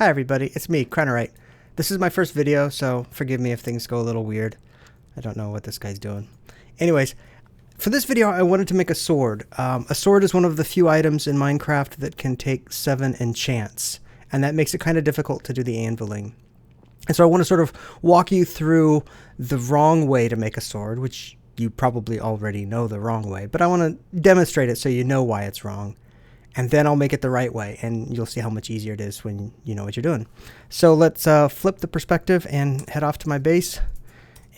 Hi everybody, it's me, Krennerite. This is my first video, so forgive me if things go a little weird. I don't know what this guy's doing. Anyways, for this video I wanted to make a sword. A sword is one of the few items in Minecraft that can take 7 enchants, and that makes it kind of difficult to do the anviling. And so I want to sort of walk you through the wrong way to make a sword, which you probably already know the wrong way, but I want to demonstrate it so you know why it's wrong. And then I'll make it the right way, and you'll see how much easier it is when you know what you're doing. So let's flip the perspective and head off to my base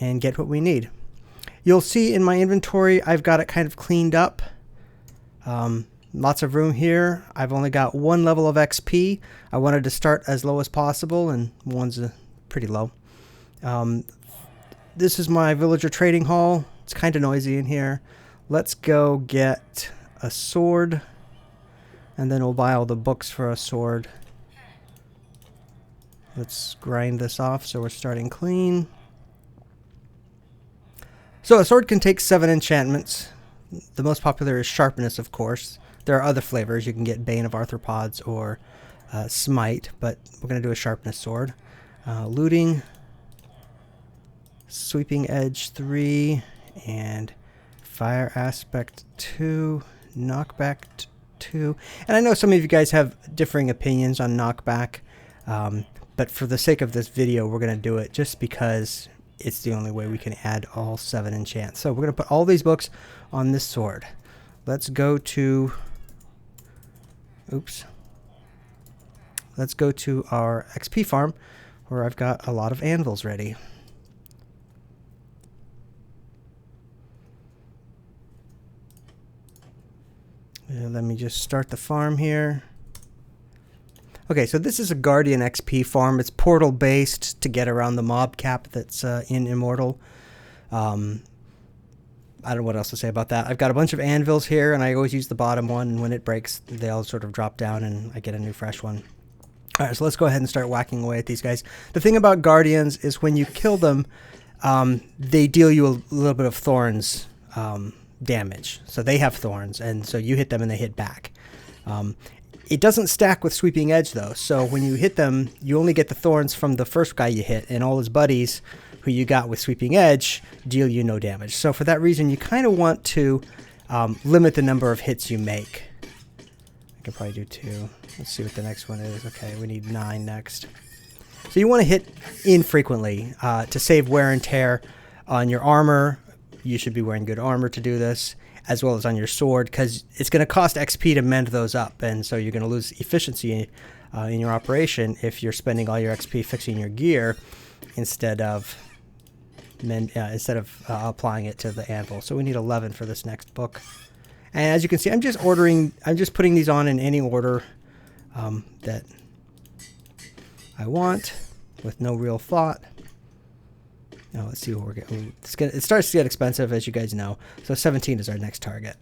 and get what we need. You'll see in my inventory I've got it kind of cleaned up. Lots of room here. I've only got 1 level of XP. I wanted to start as low as possible, and 1's pretty low. This is my villager trading hall. It's kind of noisy in here. Let's go get a sword. And then we'll buy all the books for a sword. Let's grind this off so we're starting clean. So a sword can take 7 enchantments. The most popular is sharpness, of course. There are other flavors. You can get Bane of Arthropods or Smite, but we're going to do a sharpness sword. Looting, sweeping edge 3, and fire aspect 2, knockback 2. And I know some of you guys have differing opinions on knockback, but for the sake of this video we're going to do it just because it's the only way we can add all 7 enchants. So we're going to put all these books on this sword. Let's go to let's go to our XP farm where I've got a lot of anvils ready. Let me just start the farm here. Okay, so this is a Guardian XP farm. It's portal based to get around the mob cap that's in Immortal. I don't know what else to say about that. I've got a bunch of anvils here, and I always use the bottom one, and when it breaks, they all sort of drop down, and I get a new fresh one. All right, so let's go ahead and start whacking away at these guys. The thing about Guardians is when you kill them, they deal you a little bit of thorns damage. So they have thorns, and so you hit them and they hit back. It doesn't stack with sweeping edge though, so when you hit them you only get the thorns from the first guy you hit, and all his buddies who you got with sweeping edge deal you no damage. So for that reason you kind of want to limit the number of hits you make. I could probably do 2. Let's see what the next one is. Okay, we need 9 next. So you want to hit infrequently to save wear and tear on your armor. You should be wearing good armor to do this, as well as on your sword, because it's going to cost XP to mend those up, and so you're going to lose efficiency in your operation if you're spending all your XP fixing your gear instead of applying it to the anvil. So we need 11 for this next book. And as you can see, I'm just putting these on in any order that I want, with no real thought. Now let's see what we're getting. It starts to get expensive, as you guys know. So 17 is our next target.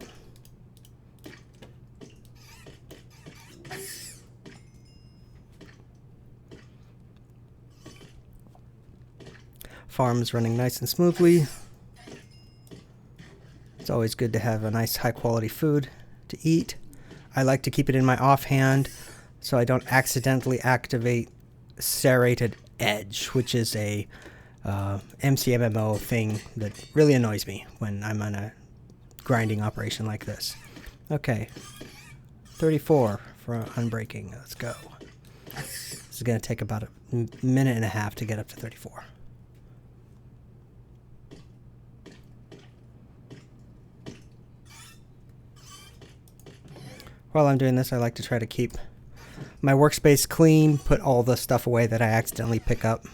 Farm's running nice and smoothly. It's always good to have a nice high quality food to eat. I like to keep it in my offhand so I don't accidentally activate serrated edge, which is a MCMMO thing that really annoys me when I'm on a grinding operation like this. Okay, 34 for unbreaking. Let's go. This is going to take about a minute and a half to get up to 34. While I'm doing this, I like to try to keep my workspace clean, put all the stuff away that I accidentally pick up.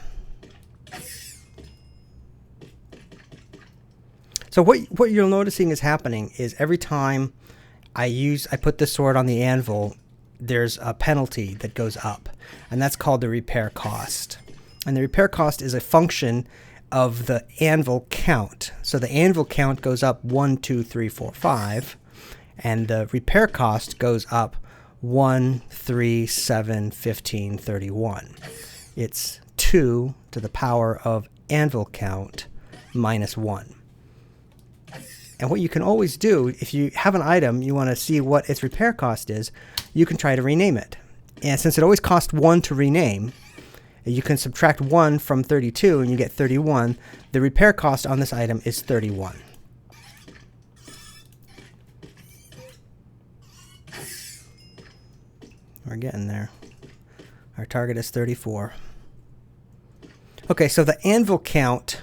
So what you're noticing is happening is every time I put this sword on the anvil, there's a penalty that goes up, and that's called the repair cost. And the repair cost is a function of the anvil count. So the anvil count goes up 1, 2, 3, 4, 5, and the repair cost goes up 1, 3, 7, 15, 31. It's 2 to the power of anvil count minus 1. And what you can always do, if you have an item, you want to see what its repair cost is, you can try to rename it. And since it always costs 1 to rename, you can subtract 1 from 32 and you get 31. The repair cost on this item is 31. We're getting there. Our target is 34. Okay, so the anvil count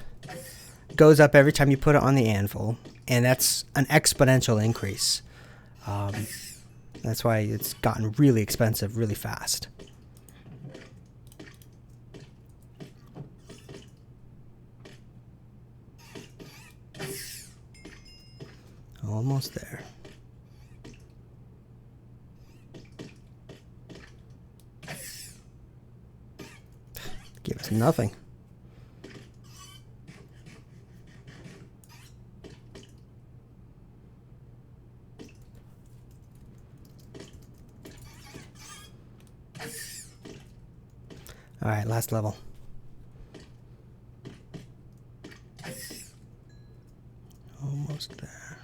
goes up every time you put it on the anvil, and that's an exponential increase. That's why it's gotten really expensive really fast. Almost there. Give us nothing. All right, last level. Almost there.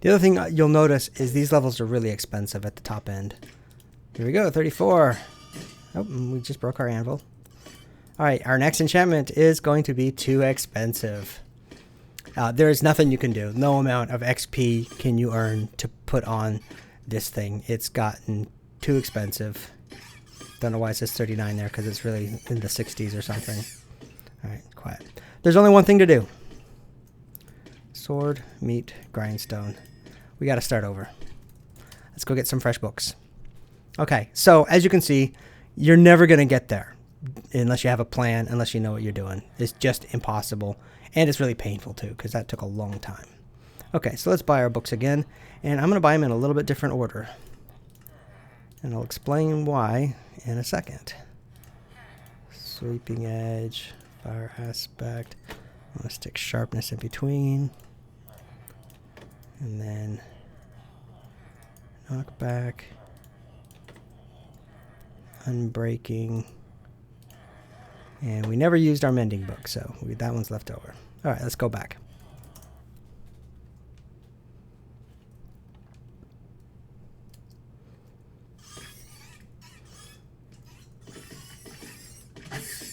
The other thing you'll notice is these levels are really expensive at the top end. Here we go, 34. Oh, we just broke our anvil. All right, our next enchantment is going to be too expensive. There is nothing you can do. No amount of XP can you earn to put on this thing. It's gotten too expensive. Don't know why it says 39 there, because it's really in the 60s or something. All right, quiet. There's only one thing to do. Sword, meat, grindstone. We got to start over. Let's go get some fresh books. Okay, so as you can see, you're never going to get there unless you have a plan, unless you know what you're doing. It's just impossible, and it's really painful too, because that took a long time. Okay, so let's buy our books again, and I'm going to buy them in a little bit different order. And I'll explain why in a second. Sweeping edge, fire aspect. I'm going to stick sharpness in between. And then knockback, unbreaking. And we never used our mending book, so that one's left over. All right, let's go back.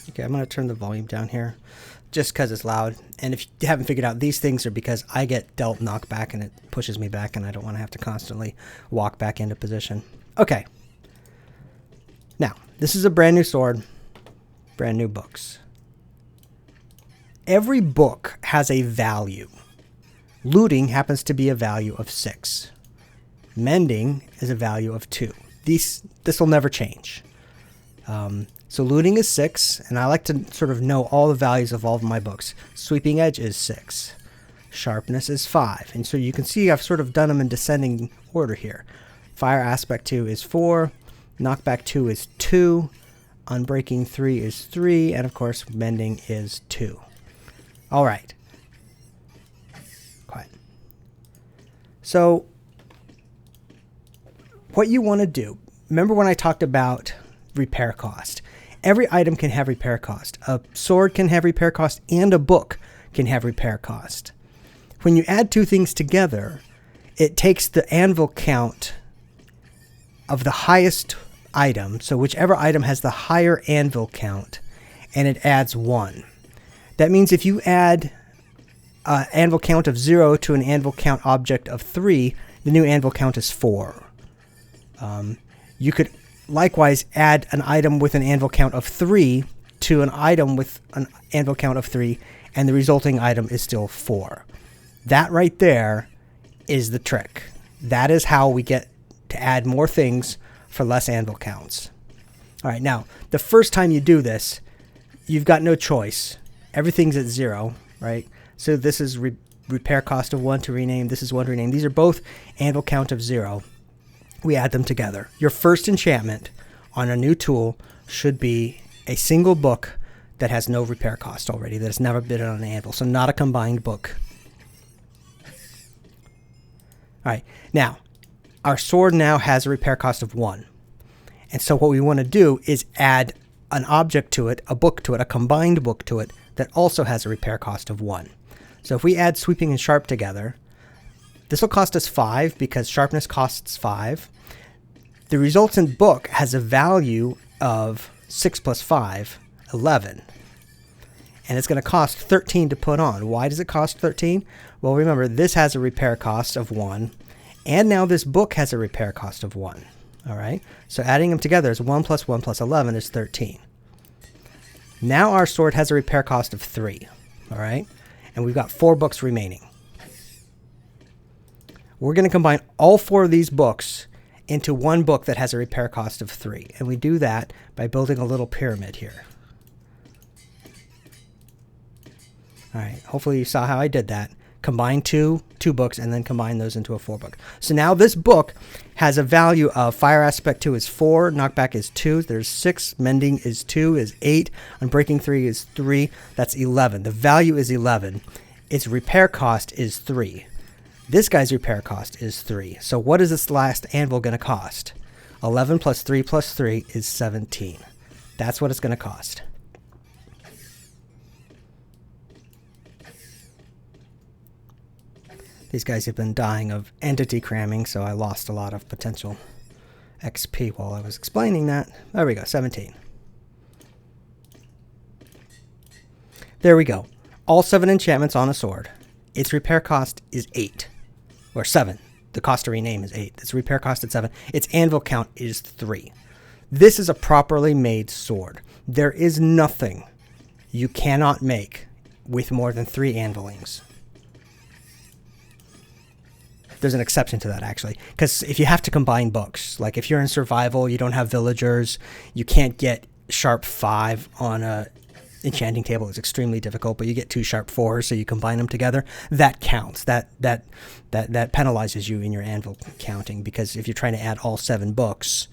Okay, I'm going to turn the volume down here just because it's loud. And if you haven't figured out, these things are because I get dealt knockback and it pushes me back, and I don't want to have to constantly walk back into position. Okay. Now, this is a brand new sword, brand new books. Every book has a value. Looting happens to be a value of 6. Mending is a value of 2. This will never change. So looting is 6, and I like to sort of know all the values of all of my books. Sweeping edge is 6. Sharpness is 5. And so you can see I've sort of done them in descending order here. Fire aspect 2 is 4. Knockback 2 is 2. Unbreaking 3 is 3. And of course, mending is 2. All right. Quiet. So what you want to do, remember when I talked about repair cost? Every item can have repair cost. A sword can have repair cost, and a book can have repair cost. When you add two things together, it takes the anvil count of the highest item, so whichever item has the higher anvil count, and it adds 1. That means if you add an anvil count of 0 to an anvil count object of 3, the new anvil count is 4. You could likewise add an item with an anvil count of 3 to an item with an anvil count of 3, and the resulting item is still 4. That right there is the trick. That is how we get to add more things for less anvil counts. All right, now, the first time you do this, you've got no choice. Everything's at 0, right? So this is repair cost of 1 to rename. This is 1 to rename. These are both anvil count of 0. We add them together. Your first enchantment on a new tool should be a single book that has no repair cost already, that has never been on an anvil, so not a combined book. All right, now, our sword now has a repair cost of 1. And so what we want to do is add an object to it, a book to it, a combined book to it, that also has a repair cost of 1. So if we add sweeping and sharp together, this will cost us 5 because sharpness costs 5. The resultant book has a value of 6 plus 5, 11. And it's going to cost 13 to put on. Why does it cost 13? Well, remember, this has a repair cost of 1. And now this book has a repair cost of 1. All right? So adding them together is 1 plus 1 plus 11 is 13. Now our sword has a repair cost of 3. All right? And we've got 4 books remaining. We're going to combine all 4 of these books into one book that has a repair cost of 3. And we do that by building a little pyramid here. All right, hopefully you saw how I did that. Combine two books and then combine those into a 4 book. So now this book has a value of fire aspect 2 is 4, knockback is 2, there's 6, mending is 2, is 8, unbreaking 3 is 3, that's 11. The value is 11. Its repair cost is 3. This guy's repair cost is 3. So what is this last anvil going to cost? 11 plus 3 plus 3 is 17. That's what it's going to cost. These guys have been dying of entity cramming, so I lost a lot of potential XP while I was explaining that. There we go, 17. There we go. All 7 enchantments on a sword. Its repair cost is 8. Or 7. The cost to rename is 8. Its repair cost is 7. Its anvil count is 3. This is a properly made sword. There is nothing you cannot make with more than 3 anvilings. There's an exception to that, actually. Because if you have to combine books, like if you're in survival, you don't have villagers, you can't get sharp 5 on a enchanting table. It's extremely difficult, but you get 2 sharp 4s, so you combine them together. That counts. That penalizes you in your anvil counting, because if you're trying to add all 7 books,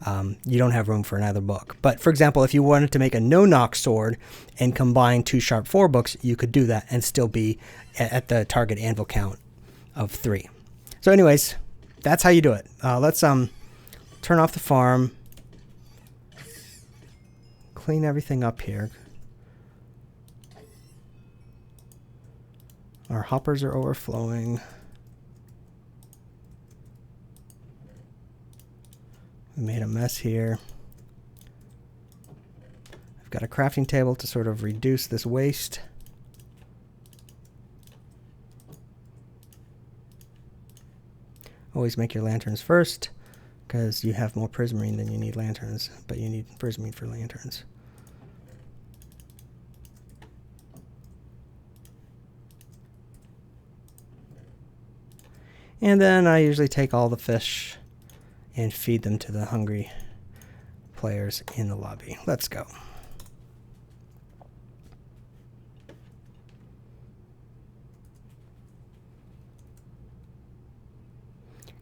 you don't have room for another book. But for example, if you wanted to make a no-knock sword and combine 2 sharp 4 books, you could do that and still be at the target anvil count of 3. So anyways, that's how you do it. Let's turn off the farm, clean everything up here. Our hoppers are overflowing. We made a mess here. I've got a crafting table to sort of reduce this waste. Always make your lanterns first, because you have more prismarine than you need lanterns, but you need prismarine for lanterns. And then I usually take all the fish and feed them to the hungry players in the lobby. Let's go.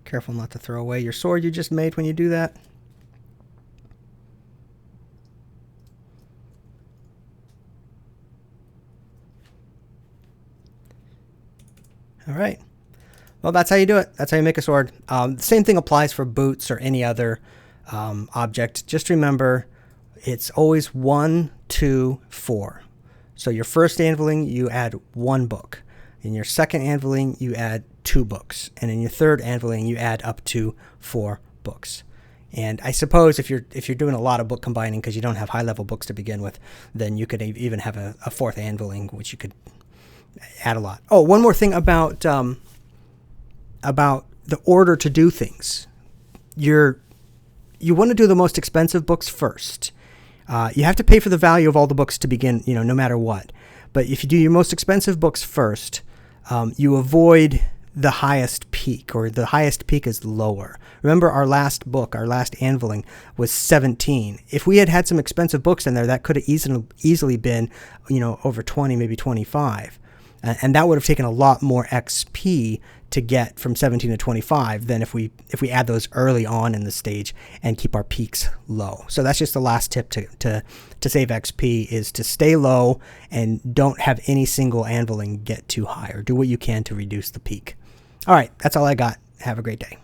Careful not to throw away your sword you just made when you do that. All right. Well, that's how you do it. That's how you make a sword. The same thing applies for boots or any other object. Just remember, it's always 1, 2, 4. So your first anviling, you add 1 book. In your second anviling, you add 2 books. And in your third anviling, you add up to 4 books. And I suppose if you're doing a lot of book combining because you don't have high-level books to begin with, then you could even have a 4th anviling, which you could add a lot. Oh, one more thing about the order to do things. You want to do the most expensive books first. You have to pay for the value of all the books to begin, no matter what. But if you do your most expensive books first, you avoid the highest peak, or the highest peak is lower. Remember, our last book, our last anviling, was 17. If we had had some expensive books in there, that could have easily been, over 20, maybe 25. And that would have taken a lot more XP to get from 17 to 25 than if we add those early on in the stage and keep our peaks low. So that's just the last tip to save XP, is to stay low and don't have any single anviling get too high, or do what you can to reduce the peak. All right, that's all I got. Have a great day.